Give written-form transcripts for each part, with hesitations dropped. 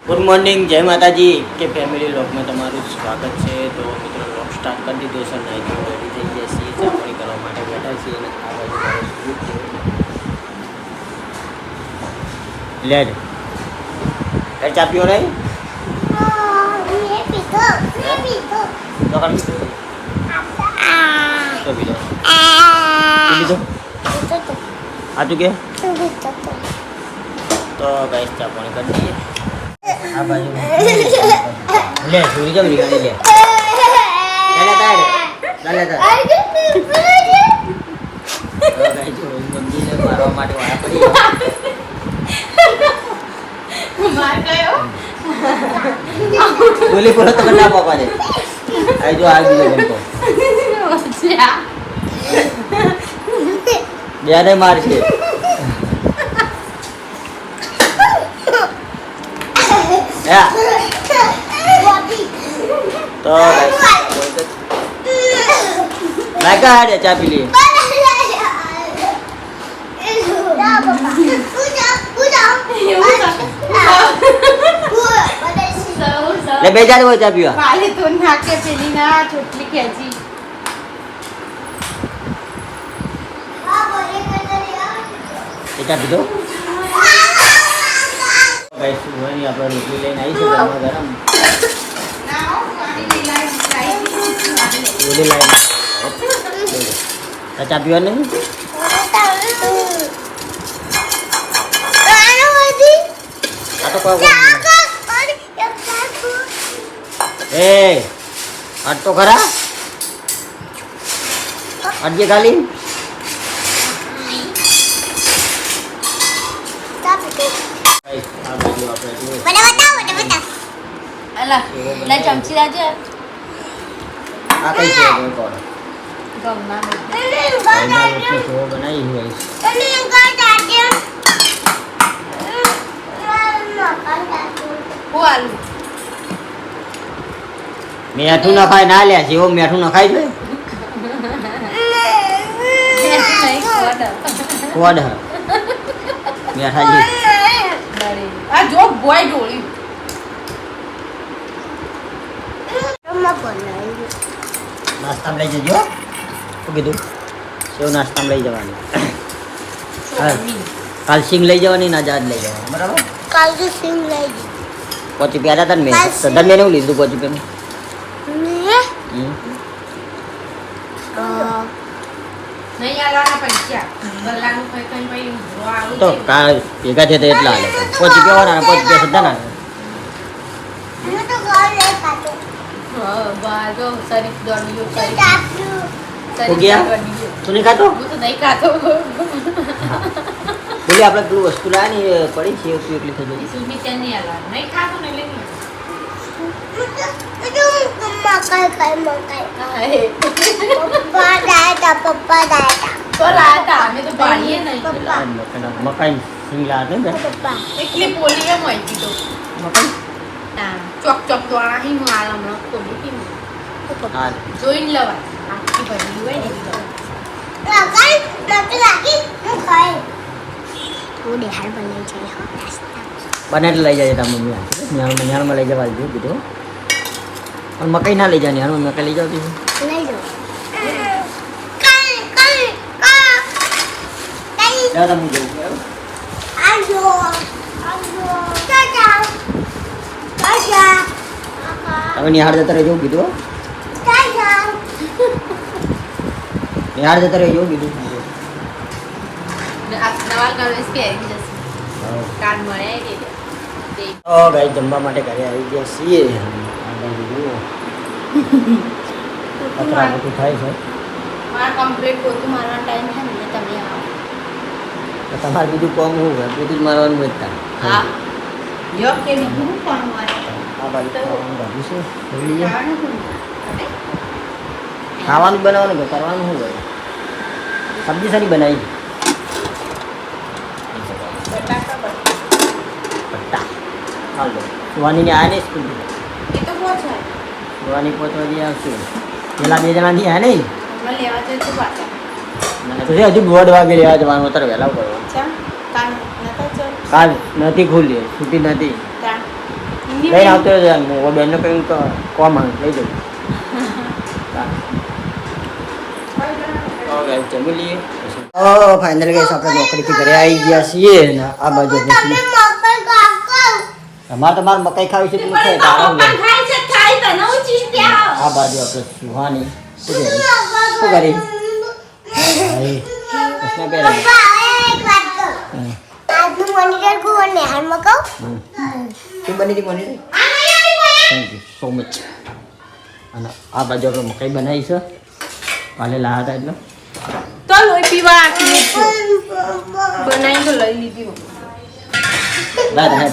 Good morning, જય માતાજી કે ફેમિલી વ્લોગમાં તમારું સ્વાગત છે. તો મિત્રો વ્લોગ સ્ટાર્ટ કરી દીધો છે. નાઈ તો રેડી થઈ ગયા છીએ, ચાપણી કરવા માટે બેઠા છીએ અને આ બાજુ મારો સ્કૂલ છે. લે ચા પીવો નહીં? તો પીધો આ તું કે તો ગાઈસ ચા પાણી કરી દઈએ. આ બાજુ લે સુરી જમ નીકળી લે ચાલે મમ્મીને મારવા માટે વાળા પડી માર ગયો બોલી બોલો તો ના પાપા દે આ જો આ બીજો બનતો બેને માર છે. તો લાગા હાડે ચા પી લઈએ. લે બે જા હોય ચા પીવા વાલી તો નાકે પેલી ના ચોટલી ખેંચી ચા પીધો ગાઈસ સુવાની આપણે રોટલી લઈને આવી છે ગરમા ગરમ ઓલી લાઈન ચા પીવા નહીં આ તો કોઈ એ આટ તો ખરા અડજે ખાલી લા ચમચી લાજે આ કઈ છે કોણ ગમના રોટલી શો બનાવી હોય કોલ મેઠું ના ખાય ના લે જેવો મેઠું ના ખાય છે કોડ મેઠાજી આ જો બોય ડોળી નાસ્તામાં લઈ જજો શું કીધું સેવ નાસ્તામાં લઈ જવાની કાલ સિંગ લઈ જવાની ના જાત લઈ જવાની બરાબર કાલ તો સિંગ લઈ જી પોચી પ્યારા હતા ને મેં સદન મેં લીધું પોચી પેનું નહીં આલાના પૈસા ગલ્લાનું કઈ કઈ ભાઈ આવું તો કાલ ભેગા થયા એટલા હાલે પોચી પીવાના પોચી પીવા સદા ના બાજો શરીફ દોડ્યો હો ગયા તું નહીં ખાતો હું તો નહીં ખાતો બોલી આપણે પેલું વસ્તુ લાવે ને પડી છે એટલી થઈ ગઈ સુમી ત્યાં નહીં આલા નહીં ખાતો ને એટલે તો લાતા અમે તો પાડીએ નહીં મકાઈ સિંગ લાવે ને એટલી પોલી એમ હોય તો મકાઈ ચોક ચોક તો અહીં હું આલમ ન ખોલી કે હા જોઈન લવા આખી ભરી હોય ને બને એટલે લઈ જાય તા મમ્મી નિહાળમાં લઈ જવા દીધું કીધું પણ મકાઈ ના લઈ જાય નિહાળમાં મકાઈ લઈ જાવ દીધું તમે જવું તમે નિહાળ જતા રહેજો કીધું નિહાળ જતા રહેજો કીધું નવા કલર્સ પહેરી જશે કાર્ડ મળે કે ઓ ગાઈ જમવા માટે ઘરે આવી ગયા છીએ પતરા બધું થાય છે મારા કમ્પ્લીટ પોતું મારવાનો ટાઈમ છે ને તમે આવો તો તમારે બીજું કોમ શું હોય બધું જ મારવાનું હોય જ હા યો કે બીજું કોણ મારે આ બાજુ ખાવાનું બાજુ છે જોઈ લઈએ ખાવાનું કોણ ખાવાનું બનાવવાનું કે કરવાનું શું હોય સબ્જી સારી બનાવી પટ્ટા હાલો સુવાનીને આ ને સ્કૂલ એ તો કોણ છે સુવાની પહોંચવા આવશે પેલા બે જણાથી આ નહીં મને લેવા જજો પાછા મને તો હજુ 1:30 વાગે લેવા જવાનું અત્યારે વહેલા કરવાનું ચા કાન નતા ચલ કાલ નથી ખુલ્લી છૂટી નથી લઈને આવતો રહ્યો હું બેનને કહ્યું તો કોમ લઈ જવું જમી લઈએ ફાઇનલ ગેસ આપણે નોકરીથી ઘરે આવી ગયા છીએ ને આ બાજુ અમારે તમારે મકાઈ ખાવી છે તમે ખાઈ આ બાજુ આપણે સુહાની શું કરી કૃષ્ણ પહેરે શું બની હતી monitor thank you so much અને આ બાજુ આપણે મકાઈ બનાવી છે કાલે લાયા હતા એટલે તો લોહી પીવા આખી બનાવી તો લઈ લીધી લાય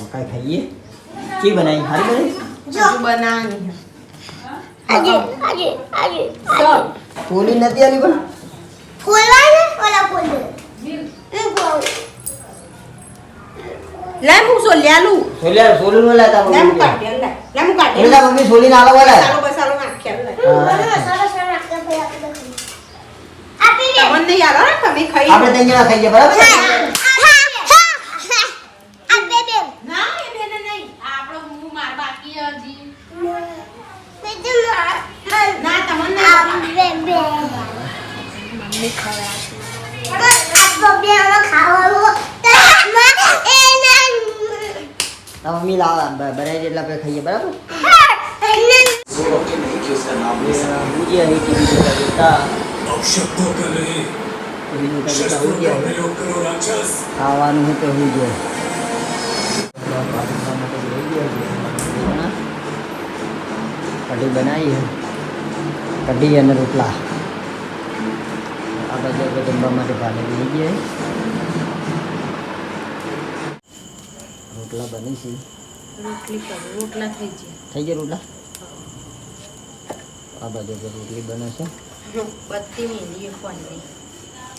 મકાઈ ખાઈએ કી બનાવી હારી બનાવી બનાવવાની ફૂલી નથી આલી પણ લે હું સોલ્યાલું સોલું નો લાતા લે હું કાઢી લે હું કાઢી એટલે મમ્મી સોલી ના આલો વાલા સાલો બસાલો નાખ્યા લે તમને નહીં આલો ને તમે ખાઈ આપણે ત્રણ જણા ખાઈએ બરાબર ના એ બેને નહીં આપણો હું માર બાકી હજી ના તમને મમ્મી મમ્મી લાવા બનાવી એટલા આપણે ખાઈએ બરાબર ભુજિયા હી ટીવી જોતા જોતા ખાવાનું હું તો હું કઢી બનાવી કઢી અને રોટલા આ બાજુ આપણે જમવા માટે ભાલે લઈ ગયા રોટલા બની છે રોટલા થઈ ગયા રોટલા આ બાજુ આપણે રોટલી બને છે બત્તી મેલી ફોનની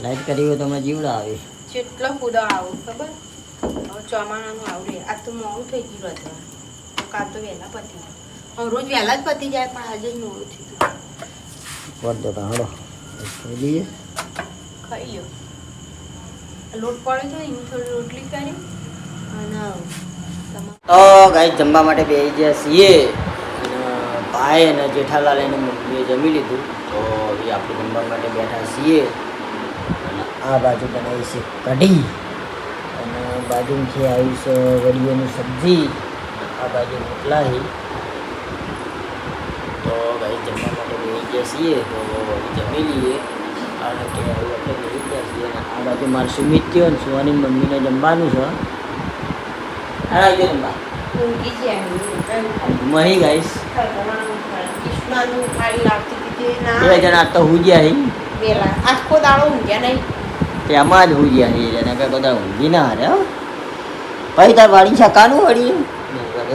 લાઈટ કરી હોય તો હમણાં જીવડા આવે જેટલો કુદો આવું ખબર હવે ચોમાણાનું આવડે આ તો મોડું થઈ ગયું હતું કાલ તો વહેલા પતી જાય રોજ વહેલા જ પતી જાય પણ આજે જ મોડું થયું વધ દો હાડો ખાઈ લઈએ ખાઈ લ્યો લોટ પડે તો એની થોડી રોટલી કરી અને તો ગાઈસ જમવા માટે બેસી ગયા છીએ ભાઈ અને જેઠાલાલ એને મમ્મીએ જમી લીધું તો હવે આપણે જમવા માટે બેઠા છીએ અને આ બાજુ બનાવી છે કઢી અને બાજુથી આવી છે વડીઓની સબ્જી આ બાજુ રોટલા છે તો ગાઈસ જમવા માટે બેસી ગયા છીએ તો જમી લઈએ કારણ કે હવે આપણે બેસી ગયા છીએ અને આ બાજુ મારે સુમિત્યો અને સુવાની મમ્મીને જમવાનું છે જમવા ઊંઘી જાય મહી ગાઈસ ઈશ્માનું થાળી લાવતી હતી બે ના જણા તો હું ગયા હી વેલા આખો દાડો ઊંઘ્યા નહીં તેમાં જ હું ગયા હી એને કે બધા ઊંઘી ના હારે ભાઈ તાર વાળી છકાનું વળી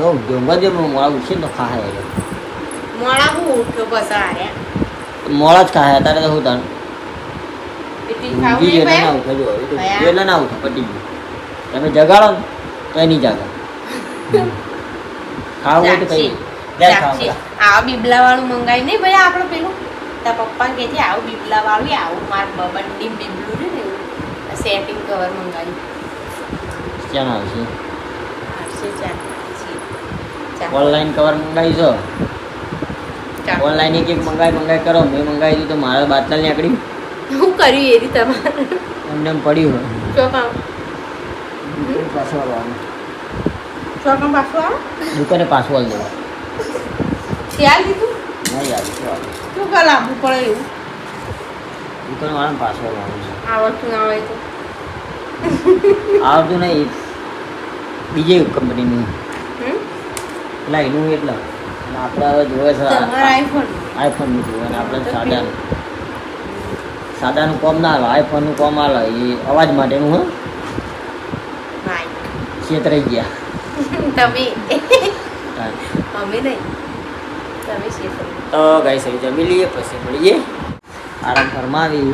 ઊંઘવા દે મોડા ઉઠશે ને તો ખાય મોડા હું ઉઠ્યો બસ આર્યા મોડા જ ખાય તારે તો હું તાર એટલી ઊંઘી ખાવું ગયેલા ના નહીં ઉઠે જો એટલે ના ઉઠે પટી ગયું તમે જગાડો ને તો એની જાગા ખાવું હોય તો કઈ આવા બીબલા વાળું મંગાવી નહીં ભાઈ આપણે પેલું તાર પપ્પા કે છે આવું બીબલા વાળું આવું માર બંડી બીબલું છે ને એવું સેટિંગ કવર મંગાવ્યું ક્યાં આવશે આવશે ઓનલાઈન કવર મંગાવી છો ચાલ ઓનલાઈન એક એક મંગાવી કરો મેં મંગાવી દીધું તો મારા બાતલ નીકળ્યું હું કર્યું એ રીતે તમારે એમને એમ પડ્યું હોય ચોકામ પાછું આવવાનું ચોકામ પાછું આવે દુકાને પાછું આવી દેવા ત્યાં લીધું નહીં આવે શું આવે શું કર લાવવું પડે એવું દુકાન વાળાને પાછું આવવાનું છે આવડતું ના હોય તો આવતું નહીં બીજી કંપનીનું પેલા એનું એટલે અને આપણે હવે જોવે છે તમારા આઈફોન આઈફોનનું જોવે અને આપણે સાદાનું સાદાનું કોમ ના આવે આઈફોનનું કોમ આવે એ અવાજ માટેનું હા માઇક છેતરાઈ ગયા તમે હા. અમે નહીં તમે શેફર તો ગાઈ સહી જમી લઈએ પછી મળીએ આરામ ફરમાવી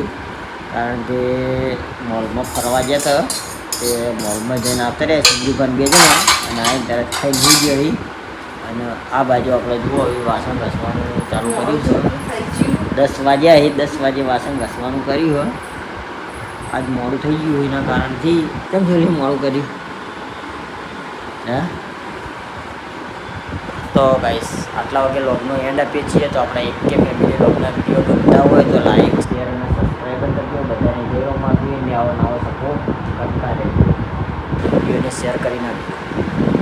કારણ કે મોલમાં ફરવા ગયા હતા તે મોલમાં જઈને આવતા રહ્યા સબ્જીભાન બે જણા અને આ તરત ખાઈ જઈ ગઈ અને આ બાજુ આપણે જુઓ એ વાસણ ઘસવાનું ચાલુ કર્યું છે 10 વાગ્યા એ 10 વાગે વાસણ ઘસવાનું કર્યું હોય આજ મોડું થઈ ગયું એના કારણથી કેમ થયું મોડું કર્યું હે તો ગાઈસ આટલા વાગે લોગનો એન્ડ આપીએ છીએ તો આપણે એક કે ફેમિલી લોગના વિડીયો ગમતા હોય તો લાઈક શેર અને સબસ્ક્રાઈબ કરજો બધાને જય માતાજી ને આવો નવો સપોર્ટ કરતા રહેજો વિડીયોને શેર કરી નાખજો